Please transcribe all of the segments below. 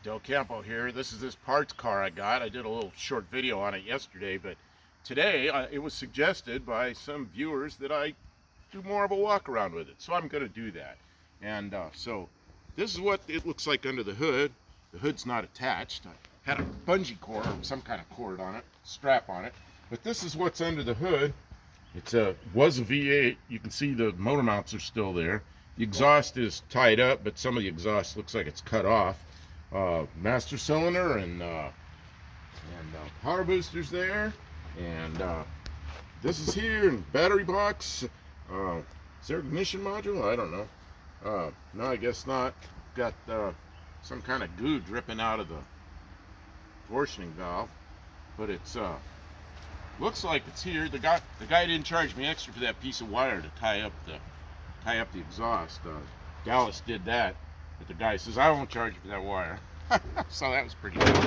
Del Campo here. This is this parts car I got. I did a little short video on it yesterday, but today it was suggested by some viewers that I do more of a walk around with it. So I'm going to do that. And so this is what it looks like under the hood. The hood's not attached. I had a bungee cord or some kind of cord on it, strap on it. But this is what's under the hood. Was a V8. You can see the motor mounts are still there. The exhaust is tied up, but some of the exhaust looks like it's cut off. Master cylinder and power boosters there, and this is here, and battery box. Is there ignition module? I don't know. No, I guess not. Got some kind of goo dripping out of the portioning valve, but it's looks like it's here. The guy didn't charge me extra for that piece of wire to tie up the exhaust. Dallas did that. But the guy says, I won't charge you for that wire. So that was pretty good.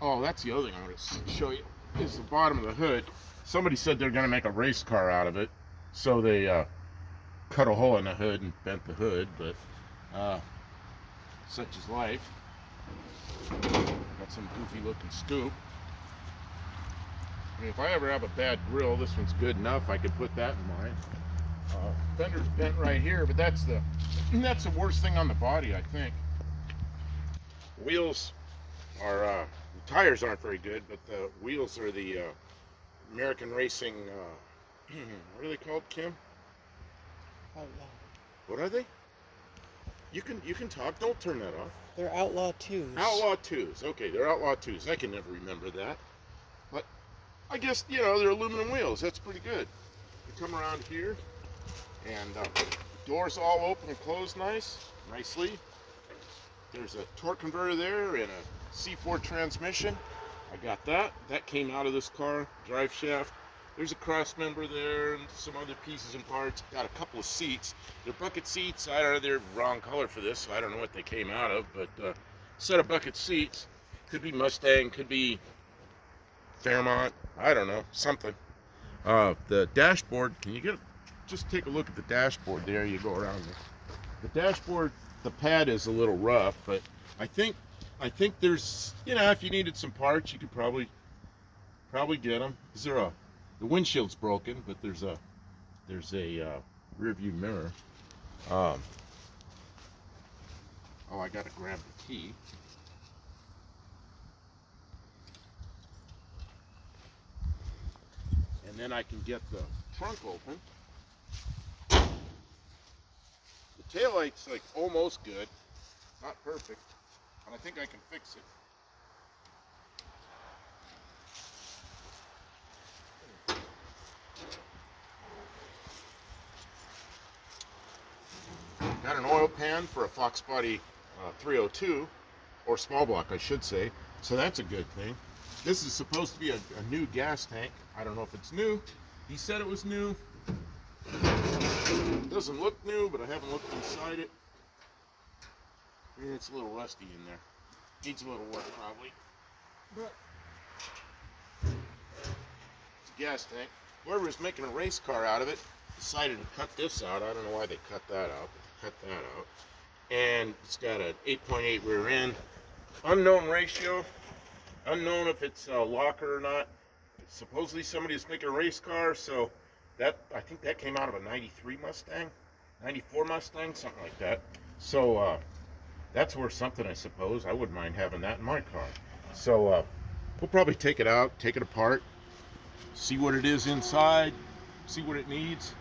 Oh, that's the other thing I want to show you, is the bottom of the hood. Somebody said they're going to make a race car out of it. So they cut a hole in the hood and bent the hood, but such is life. Got some goofy looking scoop. I mean, if I ever have a bad grill, this one's good enough. I could put that in mine. Fender's bent right here, but that's the worst thing on the body, I think. Wheels are the tires aren't very good, but the wheels are the American Racing. What are they called, Kim? Outlaw. What are they? You can talk. Don't turn that off. They're Outlaw 2s. Outlaw 2s. Okay, they're Outlaw 2s. I can never remember that, but I guess they're aluminum wheels. That's pretty good. You come around here. And doors all open and closed nicely. There's a torque converter there and a C4 transmission. I got that. That came out of this car, drive shaft. There's a cross member there and some other pieces and parts. Got a couple of seats. They're bucket seats. I don't know, they're wrong color for this, so I don't know what they came out of, but set of bucket seats. Could be Mustang, could be Fairmont, I don't know, something. The dashboard, just take a look at the dashboard there. You go around the dashboard. The pad is a little rough, but I think there's, if you needed some parts, you could probably get them. The windshield's broken, but there's a rear view mirror. Oh, I gotta grab the key. And then I can get the trunk open. The taillight's like almost good, not perfect, but I think I can fix it. Got an oil pan for a Fox Body 302, or small block I should say, so that's a good thing. This is supposed to be a new gas tank. I don't know if it's new. He said it was new. It doesn't look new, but I haven't looked inside it. It's a little rusty in there. Needs a little work probably. But it's a gas tank. Whoever's making a race car out of it decided to cut this out. I don't know why they cut that out. But they cut that out. And it's got an 8.8 rear end. Unknown ratio. Unknown if it's a locker or not. Supposedly somebody's making a race car, so I think that came out of a 93 Mustang, 94 Mustang, something like that. So that's worth something, I suppose. I wouldn't mind having that in my car. So we'll probably take it out, take it apart, see what it is inside, see what it needs.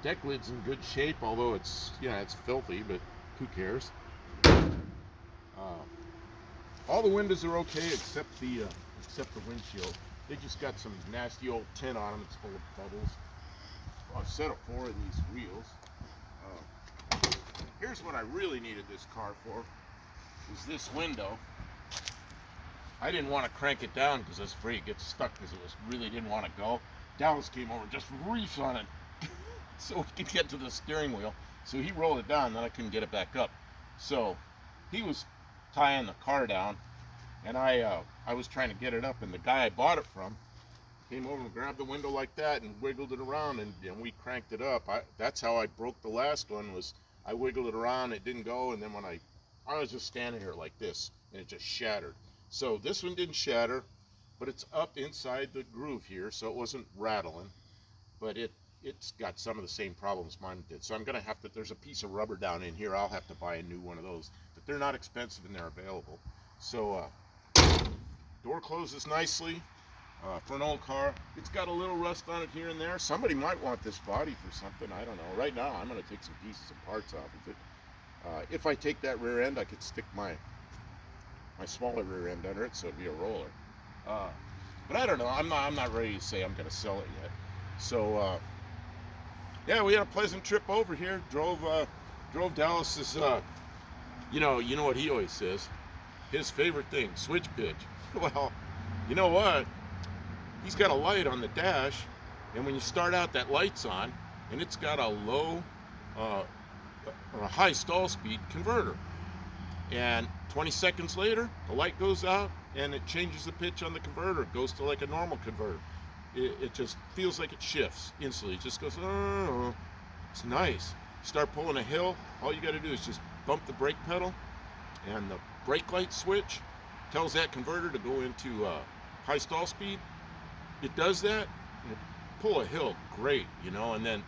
Deck lid's in good shape, although it's filthy, but who cares? All the windows are okay except the windshield. They just got some nasty old tin on them. It's full of bubbles. Well, a set of 4 of these wheels. Here's what I really needed this car for, is this window. I didn't want to crank it down because I was afraid it gets stuck because it really didn't want to go. Dallas came over, just reefed on it so we could get to the steering wheel. So he rolled it down, then I couldn't get it back up. So he was tying the car down, and I was trying to get it up, and the guy I bought it from came over and grabbed the window like that and wiggled it around, and we cranked it up. That's how I broke the last one, was I wiggled it around, it didn't go, and then when I I was just standing here like this, and it just shattered. So this one didn't shatter, but it's up inside the groove here, so it wasn't rattling. But it's got some of the same problems mine did. So I'm gonna have to. There's a piece of rubber down in here. I'll have to buy a new one of those. But they're not expensive and they're available. So door closes nicely. For an old car, it's got a little rust on it here and there. Somebody might want this body for something. I don't know. Right now, I'm gonna take some pieces and parts off of it. If I take that rear end, I could stick my smaller rear end under it, so it'd be a roller. But I don't know. I'm not ready to say I'm gonna sell it yet. So yeah, we had a pleasant trip over here. Drove Dallas's. You know what he always says. His favorite thing, switch pitch. Well, you know what? He's got a light on the dash, and when you start out, that light's on, and it's got a low or a high stall speed converter. And 20 seconds later, the light goes out, and it changes the pitch on the converter. It goes to like a normal converter. It just feels like it shifts instantly. It just goes, oh, it's nice. Start pulling a hill, all you got to do is just bump the brake pedal, and the brake light switch tells that converter to go into high stall speed. It does that, and it pull a hill, great, you know, and then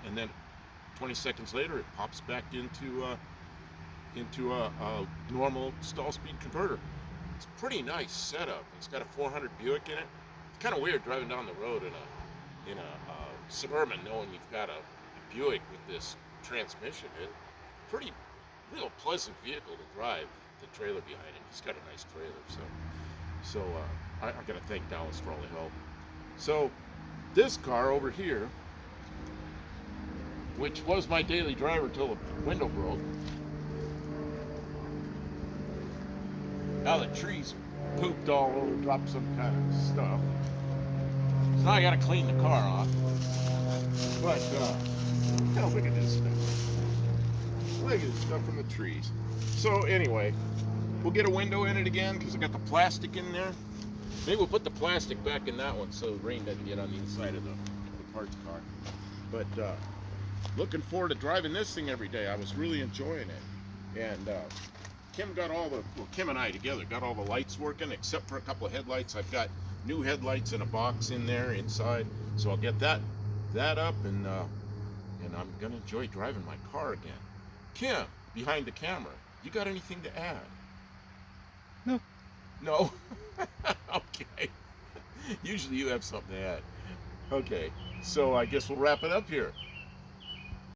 20 seconds later it pops back into a normal stall speed converter. It's a pretty nice setup. It's got a 400 Buick in it. It's kind of weird driving down the road in a Suburban knowing you've got a Buick with this transmission. Pretty real pleasant vehicle to drive. The trailer behind it. He's got a nice trailer, so I gotta thank Dallas for all the help. So this car over here, which was my daily driver till the window broke. Now the trees pooped all over, dropped some kind of stuff. So now I gotta clean the car off. But look at this stuff. Look at this stuff from the trees. So anyway, we'll get a window in it again because I got the plastic in there. Maybe we'll put the plastic back in that one so the rain doesn't get on the inside of the parts car. But looking forward to driving this thing every day. I was really enjoying it. And Kim and I together got all the lights working except for a couple of headlights. I've got new headlights in a box in there inside. So I'll get that up, and I'm gonna enjoy driving my car again. Kim, behind the camera, you got anything to add? No. No? Okay. Usually you have something to add. Okay, so I guess we'll wrap it up here.